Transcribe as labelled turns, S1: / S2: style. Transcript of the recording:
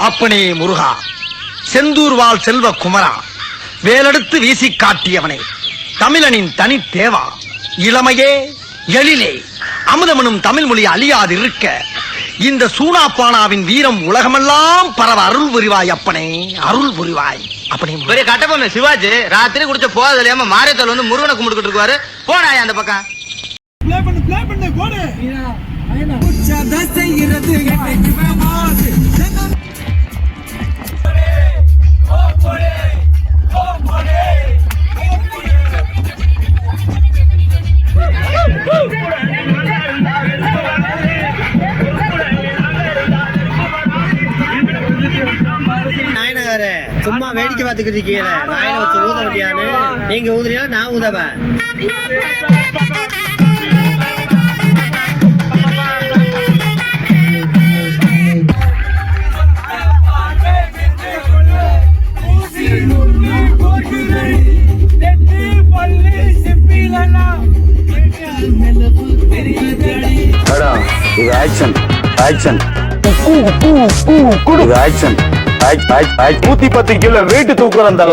S1: அப்பனே முருகா, செந்தூர் வாழ் செல்வ குமரா, வேலெடுத்து வீசி காட்டியவனே, தமிழனின் தனி தேவா, இளமையே எழிலே அமுதமனும் தமிழ் மொழி அழியாதிருக்க இந்த சூனாப்பானாவின் வீரம் உலகமெல்லாம் பரவ அருள் புரிவாய் அப்பனே, அருள் புரிவாய் அப்பனே.
S2: பெரிய கட்டப்பொம்மன் சிவாஜி ராத்திரி குடிச்ச போதலையாம மாரியத்தல் வந்து முருகனை கும்பிட்டுக்கிட்டு இருக்காரு. போனாயா அந்த பக்கம்.
S3: சும்மா வேடிக்கை பார்த்துக்கிட்டு இருக்கீங்க. நாயனை வச்சு ஊத முடியாது. நீங்க ஊதுறியா நான் ஊதவன்.
S4: இது ஆக்ஷன் ஆக்ஷன் இது ஆக்ஷன் 110 கிலோ வெயிட் தூக்குற அந்த